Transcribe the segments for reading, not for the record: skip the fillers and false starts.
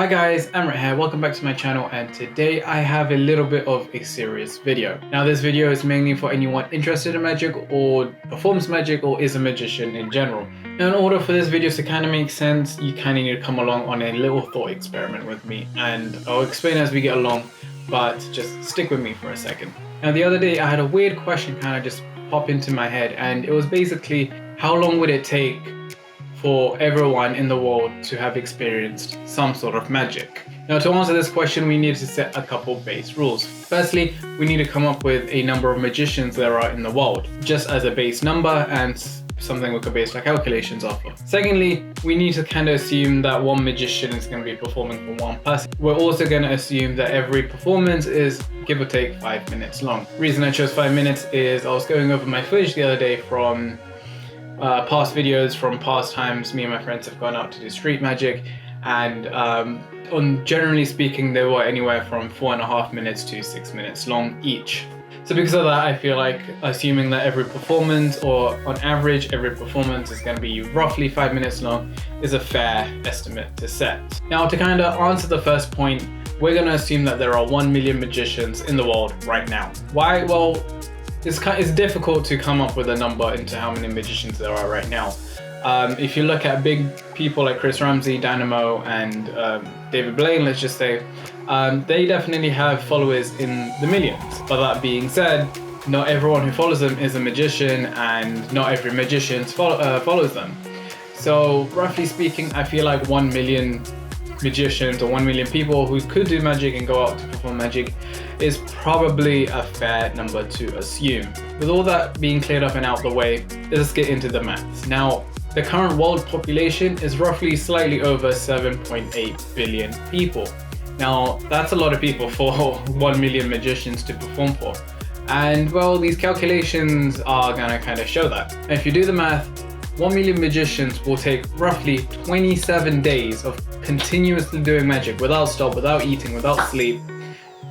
Hi guys, Amrit here, welcome back to my channel, and today I have a little bit of a serious video. Now this video is mainly for anyone interested in magic or performs magic or is a magician in general. Now in order for this video to kind of make sense, you kind of need to come along on a little thought experiment with me, and I'll explain as we get along, but just stick with me for a second. Now the other day I had a weird question kind of just pop into my head, and it was basically, how long would it take for everyone in the world to have experienced some sort of magic? Now to answer this question, we need to set a couple base rules. Firstly, we need to come up with a number of magicians there are in the world, just as a base number and something we could base our calculations off of. Secondly, we need to kind of assume that one magician is going to be performing for one person. We're also going to assume that every performance is give or take 5 minutes long. The reason I chose 5 minutes is I was going over my footage the other day from past videos from past times me and my friends have gone out to do street magic, and generally speaking they were anywhere from 4.5 minutes to 6 minutes long each. So because of that, I feel like assuming that every performance, or on average every performance, is going to be roughly 5 minutes long is a fair estimate to set. Now to kind of answer the first point, we're going to assume that there are 1 million magicians in the world right now. Why? Well, it's difficult to come up with a number into how many magicians there are right now. If you look at big people like Chris Ramsey, Dynamo, and David Blaine, let's just say, they definitely have followers in the millions. But that being said, not everyone who follows them is a magician, and not every magician follows them. So roughly speaking, I feel like 1 million magicians or 1 million people who could do magic and go out to perform magic is probably a fair number to assume. With all that being cleared up and out the way, let's get into the maths. Now, the current world population is roughly slightly over 7.8 billion people. Now, that's a lot of people for 1 million magicians to perform for. And well, these calculations are gonna kind of show that. And if you do the math, 1 million magicians will take roughly 27 days of continuously doing magic without stop, without eating, without sleep,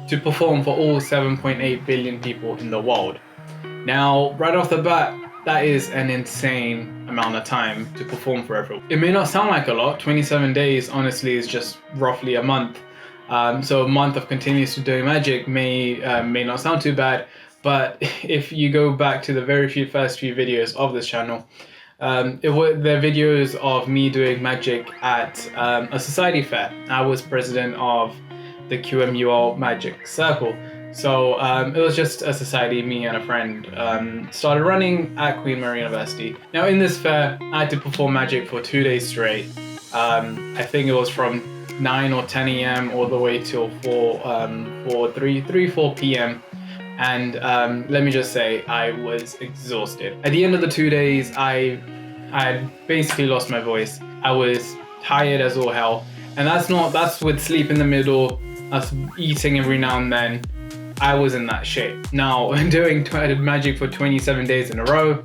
to perform for all 7.8 billion people in the world. Now, right off the bat, that is an insane amount of time to perform for everyone. It may not sound like a lot. 27 days honestly is just roughly a month. So a month of continuously doing magic may not sound too bad, but if you go back to the first few videos of this channel, they're videos of me doing magic at a society fair. I was president of the QMUL Magic Circle. So it was just a society me and a friend started running at Queen Mary University. Now in this fair, I had to perform magic for 2 days straight. I think it was from 9 or 10 a.m. all the way till 4 p.m. And let me just say, I was exhausted. At the end of the 2 days, I had basically lost my voice. I was tired as all hell. And that's with sleep in the middle, us eating every now and then. I was in that shape. Now, doing magic for 27 days in a row,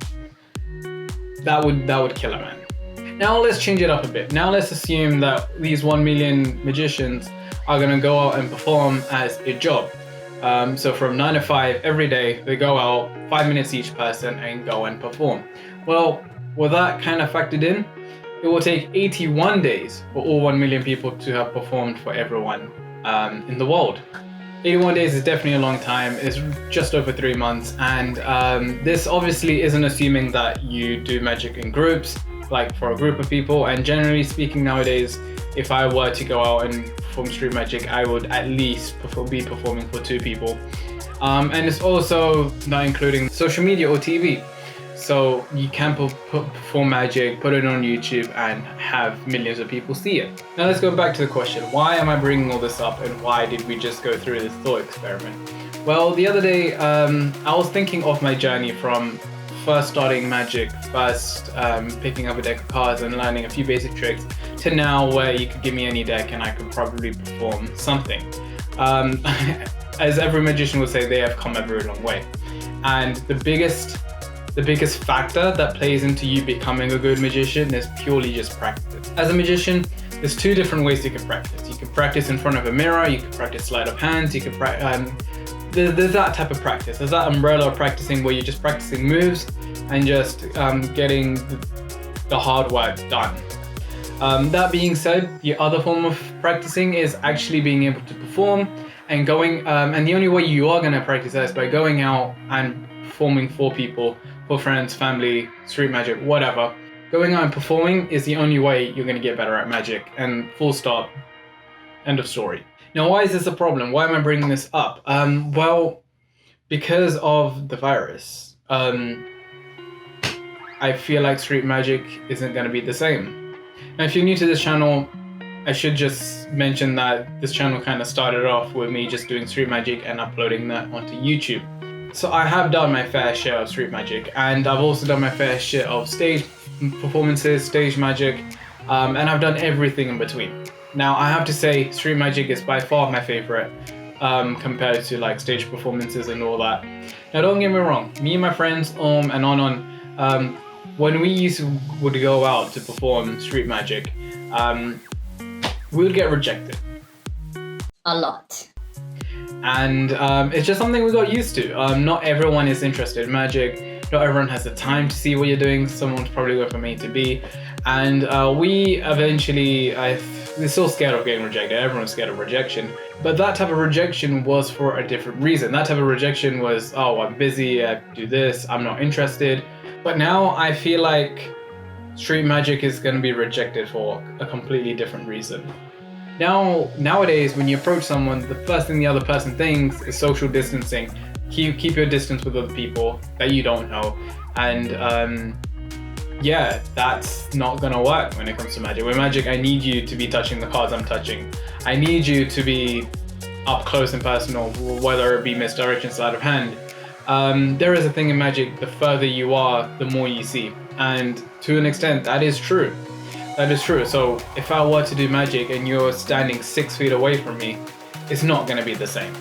that would kill a man. Now let's change it up a bit. Now let's assume that these 1 million magicians are gonna go out and perform as a job. So from 9 to 5 every day, they go out 5 minutes each person and go and perform. Well, with that kind of factored in, it will take 81 days for all 1 million people to have performed for everyone in the world. 81 days is definitely a long time. It's just over 3 months, and this obviously isn't assuming that you do magic in groups, like for a group of people. And generally speaking nowadays, if I were to go out and perform street magic, I would at least be performing for 2 people. And it's also not including social media or TV. So you can perform magic, put it on YouTube, and have millions of people see it. Now let's go back to the question, why am I bringing all this up, and why did we just go through this thought experiment? Well, the other day I was thinking of my journey from first starting magic, picking up a deck of cards and learning a few basic tricks, to now where you could give me any deck and I could probably perform something. As every magician would say, they have come a very long way. And the biggest factor that plays into you becoming a good magician is purely just practice. As a magician, there's 2 different ways you can practice. You can practice in front of a mirror, you can practice sleight of hand, you can there's that type of practice. There's that umbrella of practicing where you're just practicing moves and just getting the hard work done. That being said, the other form of practicing is actually being able to perform and going, and the only way you are going to practice that is by going out and performing for people, for friends, family, street magic, whatever. Going out and performing is the only way you're going to get better at magic, and full stop, end of story. Now, why is this a problem? Why am I bringing this up? Well, because of the virus. I feel like street magic isn't going to be the same. Now, if you're new to this channel, I should just mention that this channel kind of started off with me just doing street magic and uploading that onto YouTube. So I have done my fair share of street magic, and I've also done my fair share of stage performances, stage magic, and I've done everything in between. Now, I have to say, street magic is by far my favorite compared to like stage performances and all that. Now, don't get me wrong, me and my friends and when we would go out to perform street magic, we would get rejected. A lot. And it's just something we got used to. Not everyone is interested in magic. Not everyone has the time to see what you're doing. Someone's probably going from A to B. And we eventually, we're still scared of getting rejected. Everyone's scared of rejection. But that type of rejection was for a different reason. That type of rejection was, oh, I'm busy, I do this, I'm not interested. But now I feel like street magic is going to be rejected for a completely different reason. Nowadays, when you approach someone, the first thing the other person thinks is social distancing. Keep your distance with other people that you don't know. And yeah, that's not gonna work when it comes to magic. With magic, I need you to be touching the cards I'm touching. I need you to be up close and personal, whether it be misdirection, sleight of hand. There is a thing in magic, the further you are, the more you see. And to an extent, that is true. That is true. So if I were to do magic and you're standing 6 feet away from me, it's not going to be the same.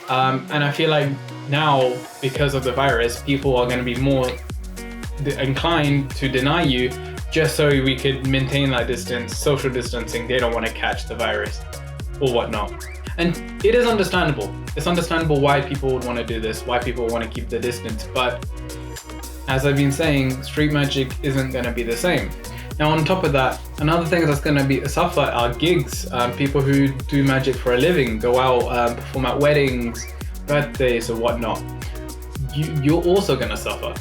And I feel like now, because of the virus, people are going to be more inclined to deny you just so we could maintain that distance, social distancing. They don't want to catch the virus or whatnot. And it is understandable. It's understandable why people would want to do this, why people want to keep the distance. But as I've been saying, street magic isn't going to be the same. Now, on top of that, another thing that's going to be suffer are gigs. People who do magic for a living, go out, perform at weddings, birthdays, or whatnot. You're also going to suffer.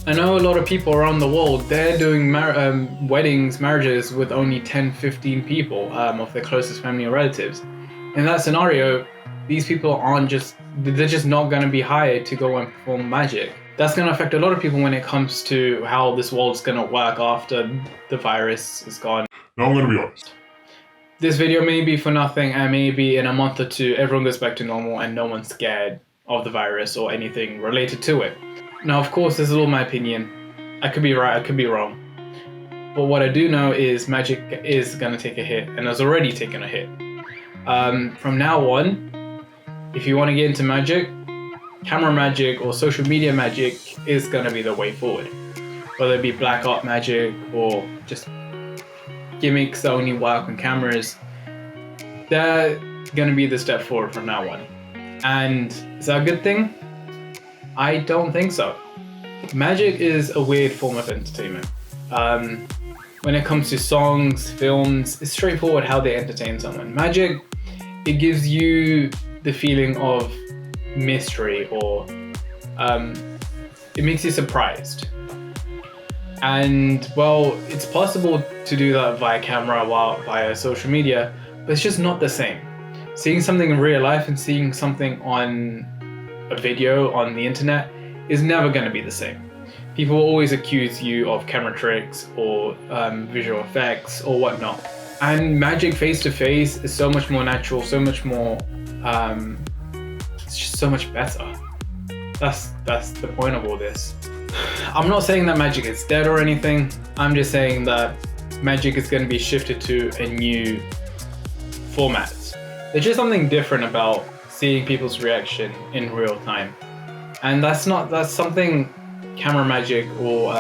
I know a lot of people around the world, they're doing weddings, marriages with only 10, 15 people of their closest family or relatives. In that scenario, these people they're just not going to be hired to go and perform magic. That's going to affect a lot of people when it comes to how this world's going to work after the virus is gone. Now I'm going to be honest. This video may be for nothing, and maybe in a month or two, everyone goes back to normal and no one's scared of the virus or anything related to it. Now, of course, this is all my opinion. I could be right, I could be wrong. But what I do know is magic is going to take a hit, and has already taken a hit. From now on, if you want to get into magic, camera magic or social media magic is going to be the way forward. Whether it be black art magic or just gimmicks that only work on cameras, they're going to be the step forward from now on. And is that a good thing? I don't think so. Magic is a weird form of entertainment. When it comes to songs, films, it's straightforward how they entertain someone. Magic, it gives you the feeling of mystery, or it makes you surprised. And well, it's possible to do that via camera, via social media, but it's just not the same. Seeing something in real life and seeing something on a video on the internet is never going to be the same. People will always accuse you of camera tricks or visual effects or whatnot. And magic face to face is so much more natural, so much more, it's just so much better. That's the point of all this. I'm not saying that magic is dead or anything. I'm just saying that magic is going to be shifted to a new format. There's just something different about seeing people's reaction in real time. And that's something camera magic or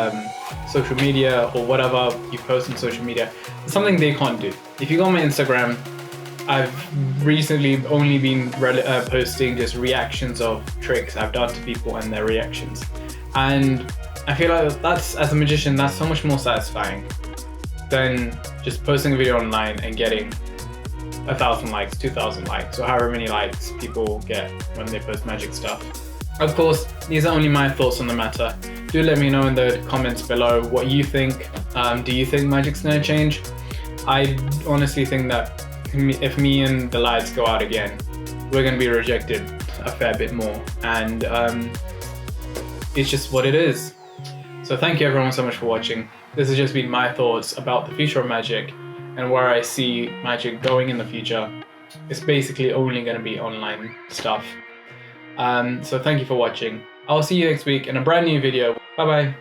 social media or whatever you post on social media, it's something they can't do. If you go on my Instagram, I've recently only been posting just reactions of tricks I've done to people and their reactions. And I feel like that's, as a magician, that's so much more satisfying than just posting a video online and getting 1,000 likes, 2,000 likes, or however many likes people get when they post magic stuff. Of course, these are only my thoughts on the matter. Do let me know in the comments below what you think. Do you think magic's gonna change? I honestly think that if me and the lights go out again, we're gonna be rejected a fair bit more, and it's just what it is. So thank you everyone so much for watching. This has just been my thoughts about the future of magic and where I see magic going in the future. It's basically only going to be online stuff. So thank you for watching. I'll see you next week in a brand new video. Bye bye.